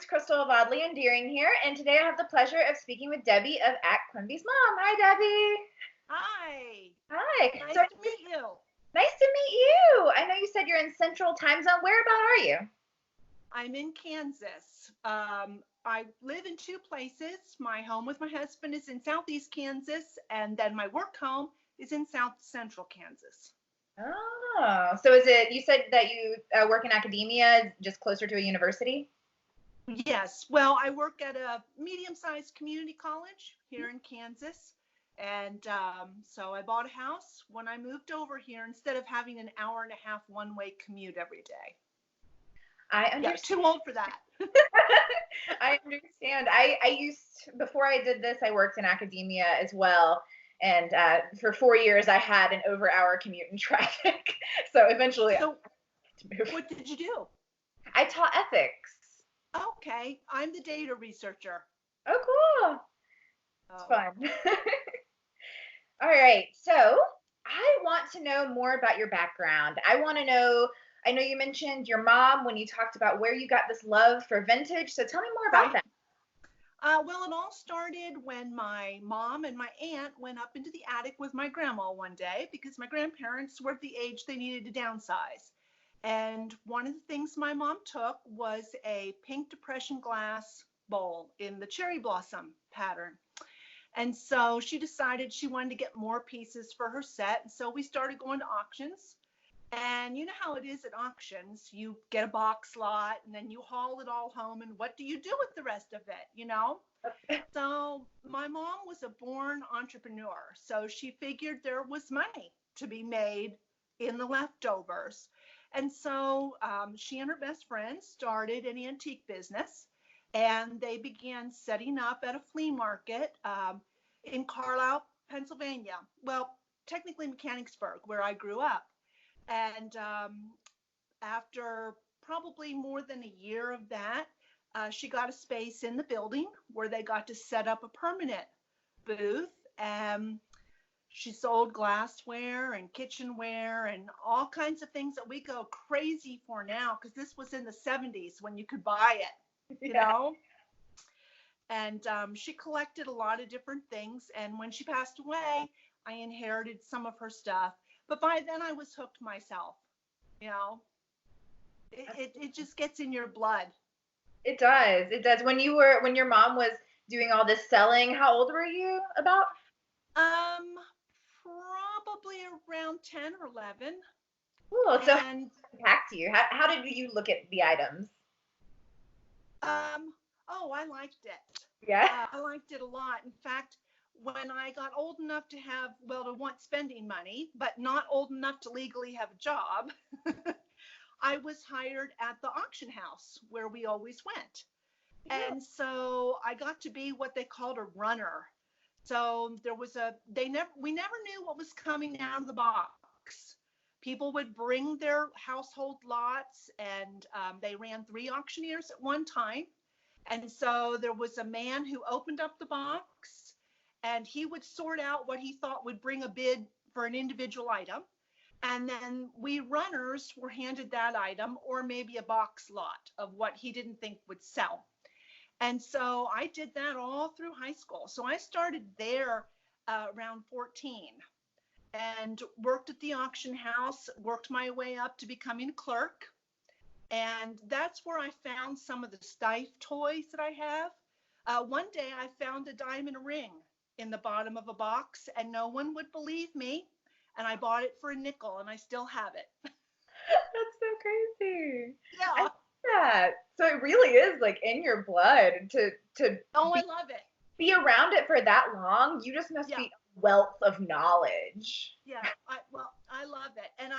It's Crystal of Oddly Endearing here, and today I have the pleasure of speaking with Debbie of At Quimby's Mom. Hi, Debbie. Hi. Hi. Nice So to meet you. nice to meet you. I know you said you're in Central Time Zone. Where about are you? I'm in Kansas. I live in two places. My home with my husband is in Southeast Kansas, and then my work home is in South Central Kansas. Oh, so is it? You said that you work in academia, just closer to a university. Yes. Well, I work at a medium-sized community college here in Kansas. And so I bought a house when I moved over here instead of having an hour and a half one-way commute every day. I Yeah, understand. too old for that. I understand. I used, before I did this, I worked in academia as well. And for 4 years, I had an over-hour commute in traffic. So eventually, I So had to move. what did you do? I taught ethics. Okay, I'm the data researcher. Oh, cool. It's Oh. fun. All right. So I want to know more about your background. I want to know, I know you mentioned your mom when you talked about where you got this love for vintage. So tell me more about Right. that. Well, it all started when my mom and my aunt went up into the attic with my grandma one day because my grandparents were at the age they needed to downsize. And one of the things my mom took was a pink depression glass bowl in the cherry blossom pattern. And so she decided she wanted to get more pieces for her set. And so we started going to auctions. And you know how it is at auctions. You get a box lot and then you haul it all home. And what do you do with the rest of it? So my mom was a born entrepreneur. So she figured there was money to be made in the leftovers. And so she and her best friend started an antique business. And they began setting up at a flea market in Carlisle, Pennsylvania. Well, technically Mechanicsburg, where I grew up. And after probably more than a year of that, she got a space in the building where they got to set up a permanent booth. And she sold glassware and kitchenware and all kinds of things that we go crazy for now because this was in the 70s when you could buy it, you Yeah. know? And she collected a lot of different things. And when she passed away, I inherited some of her stuff. But by then I was hooked myself, you know? It just gets in your blood. It does. It does. When your mom was doing all this selling, how old were you about? Um, Probably around 10 or 11. Cool. So how did And it impact you? How did you look at the items? oh, I liked it. Yeah. I liked it a lot. In fact, when I got old enough to have, well, to want spending money, but not old enough to legally have a job, I was hired at the auction house where we always went. Yeah. And so I got to be what they called a runner. So we never knew what was coming out of the box. People would bring their household lots, and they ran three auctioneers at one time. And so there was a man who opened up the box, and he would sort out what he thought would bring a bid for an individual item. And then we runners were handed that item or maybe a box lot of what he didn't think would sell. And so I did that all through high school. So I started there around 14 and worked at the auction house, worked my way up to becoming a clerk. And that's where I found some of the Steiff toys that I have. One day I found a diamond ring in the bottom of a box, and no one would believe me. And I bought it for a nickel, and I still have it. That's so crazy. I Yeah. love that. So it really is like in your blood to Oh, I be, love it. be around it for that long. You just must Yeah. be a wealth of knowledge. Yeah. I love it. And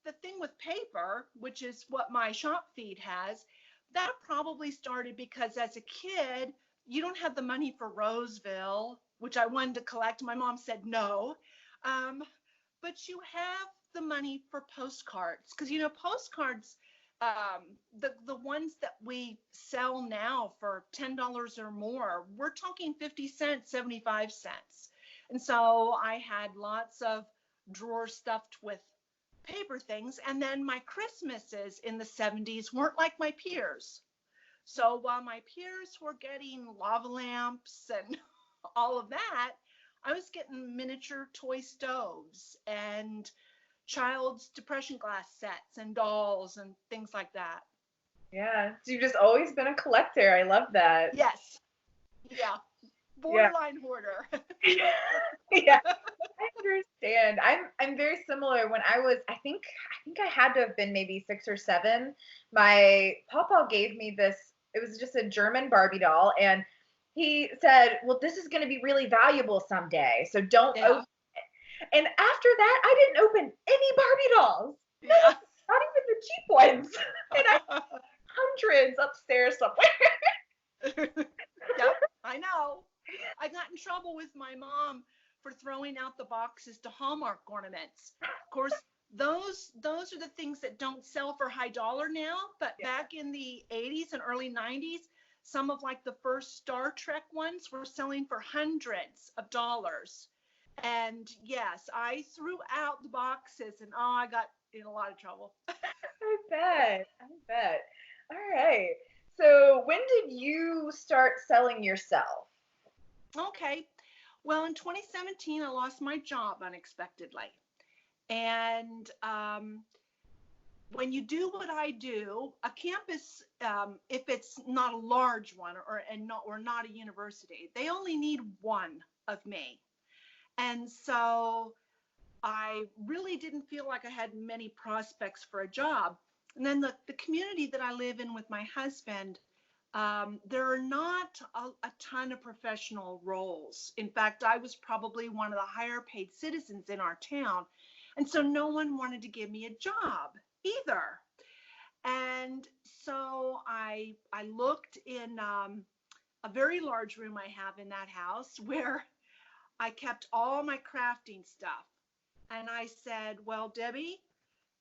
the thing with paper, which is what my shop feed has, that probably started because as a kid, you don't have the money for Roseville, which I wanted to collect. My mom said no. Um, but you have the money for postcards because postcards, the ones that we sell now for $10 or more, we're talking 50 cents, 75 cents. And so I had lots of drawers stuffed with paper things. And then my Christmases in the 70s weren't like my peers. So while my peers were getting lava lamps and all of that, I was getting miniature toy stoves and child's depression glass sets and dolls and things like that. Yeah. So you've just always been a collector. I love that. Yes. Yeah. Yeah. Borderline hoarder. Yeah. I understand. I'm very similar. When I think I had to have been maybe 6 or 7. My papa gave me this. It was just a German Barbie doll, and he said, "Well, this is going to be really valuable someday, so don't Yeah. open." And after that, I didn't open any Barbie dolls. None Yeah. of them, not even the cheap ones. And I have hundreds upstairs somewhere. Yep, I know. I got in trouble with my mom for throwing out the boxes to Hallmark ornaments. Of course, those are the things that don't sell for high dollar now, but Yeah. back in the 80s and early 90s, some of like the first Star Trek ones were selling for hundreds of dollars. And yes, I threw out the boxes and oh, I got in a lot of trouble. I bet. I bet. All right. So when did you start selling yourself? Okay. Well, in 2017, I lost my job unexpectedly. And when you do what I do, a campus, if it's not a large one or not a university, they only need one of me. And so I really didn't feel like I had many prospects for a job. And then the community that I live in with my husband, there are not a ton of professional roles. In fact, I was probably one of the higher paid citizens in our town. And so no one wanted to give me a job either. And so I looked in a very large room I have in that house where I kept all my crafting stuff. And I said, well, Debbie,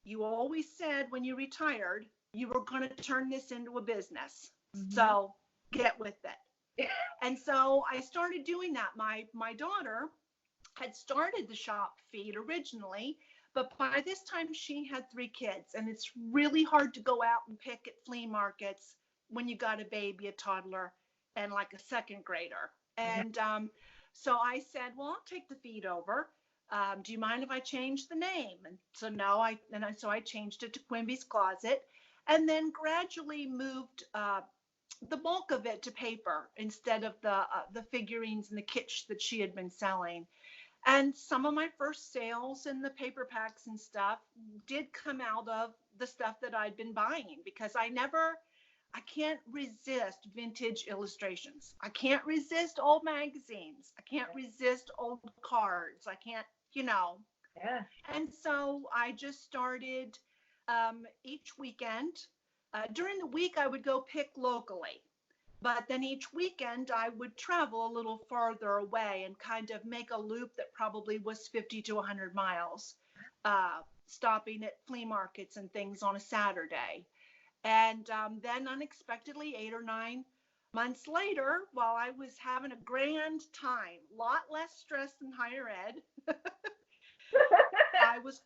you always said when you retired you were going to turn this into a business. Hmm. So get with it. And so I started doing that. My daughter had started the shop feed originally, but by this time she had 3 kids, and it's really hard to go out and pick at flea markets when you got a baby, a toddler, and like a second grader. Yeah. And so I said, well, I'll take the feed over. Do you mind if I change the name? And so no, so I changed it to Quimby's Closet, and then gradually moved the bulk of it to paper instead of the figurines and the kitsch that she had been selling. And some of my first sales in the paper packs and stuff did come out of the stuff that I'd been buying because I can't resist vintage illustrations. I can't resist old magazines. I can't resist old cards. I can't, you know. Yeah. And so I just started each weekend. During the week, I would go pick locally. But then each weekend, I would travel a little farther away and kind of make a loop that probably was 50 to 100 miles, stopping at flea markets and things on a Saturday. And then unexpectedly, 8 or 9 months later, while I was having a grand time, a lot less stress than higher ed, I was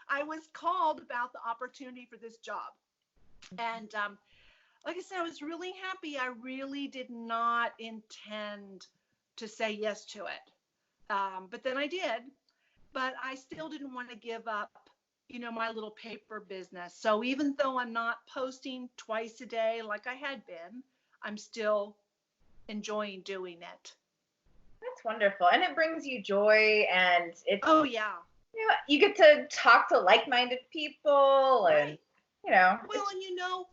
I was called about the opportunity for this job. And like I said, I was really happy. I really did not intend to say yes to it. But then I did. But I still didn't want to give up, my little paper business. So even though I'm not posting twice a day like I had been, I'm still enjoying doing it. That's wonderful. And it brings you joy, and it's, Oh, yeah. you get to talk to like-minded people, and Right. Well, it's and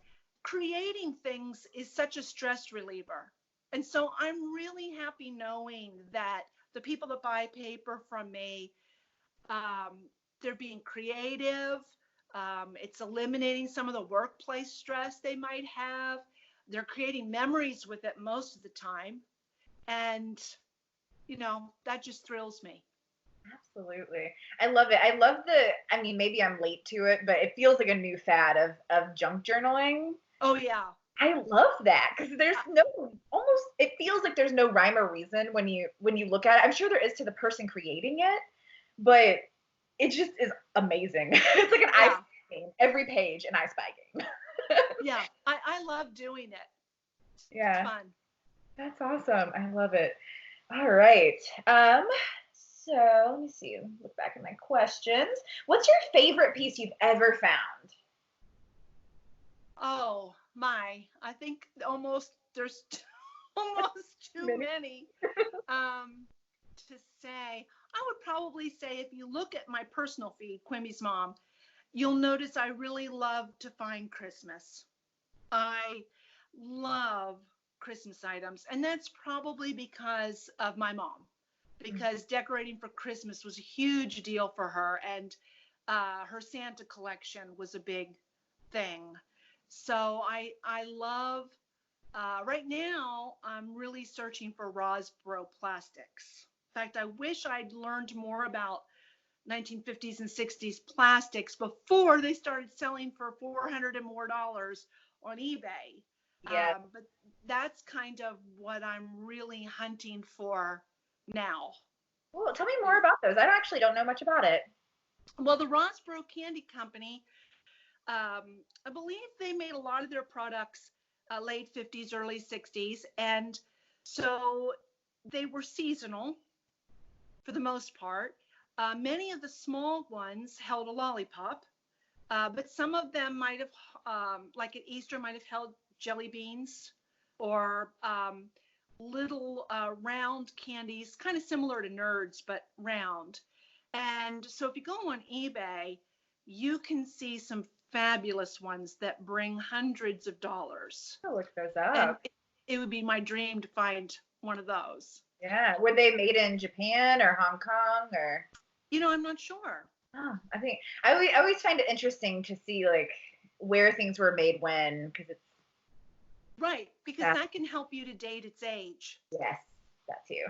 creating things is such a stress reliever. And so I'm really happy knowing that the people that buy paper from me, um, they're being creative. It's eliminating some of the workplace stress they might have. They're creating memories with it most of the time. And, that just thrills me. absolutely. I love it. I love I mean, maybe I'm late to it, but it feels like a new fad of junk journaling. Oh, yeah. I love that because there's Uh, no almost it feels like there's no rhyme or reason when you look at it. I'm sure there is to the person creating it, but it just is amazing. It's like an I yeah. Spy game. Every page an I Spy game. Yeah, I love doing it. It's Yeah, fun. that's awesome. I love it. All right. Um, so let me see. Look back at my questions. What's your favorite piece you've ever found? Oh my, I think almost there's almost too Many. many um, to say. I would probably say if you look at my personal feed, Quimmy's mom, you'll notice I really love to find Christmas. I love Christmas items, and that's probably because of my mom, because decorating for Christmas was a huge deal for her, and her Santa collection was a big thing. So I love. Right now, I'm really searching for Rosbro plastics. In fact, I wish I'd learned more about 1950s and 60s plastics before they started selling for 400 and more dollars on eBay. Yeah. But that's kind of what I'm really hunting for now. Well, tell me more about those. I actually don't know much about it. Well, the Rosbro Candy Company, I believe they made a lot of their products late 50s, early 60s. And so they were seasonal for the most part. Many of the small ones held a lollipop, but some of them might have, like at Easter, might have held jelly beans or little round candies, kind of similar to Nerds, but round. And so if you go on eBay, you can see some fabulous ones that bring hundreds of dollars. I'll look those And up. it would be my dream to find one of those. Yeah. Were they made in Japan or Hong Kong or? I'm not sure. Oh, I think I always find it interesting to see like where things were made when, because it's Right, because fast. that can help you to date its age. Yes, that too.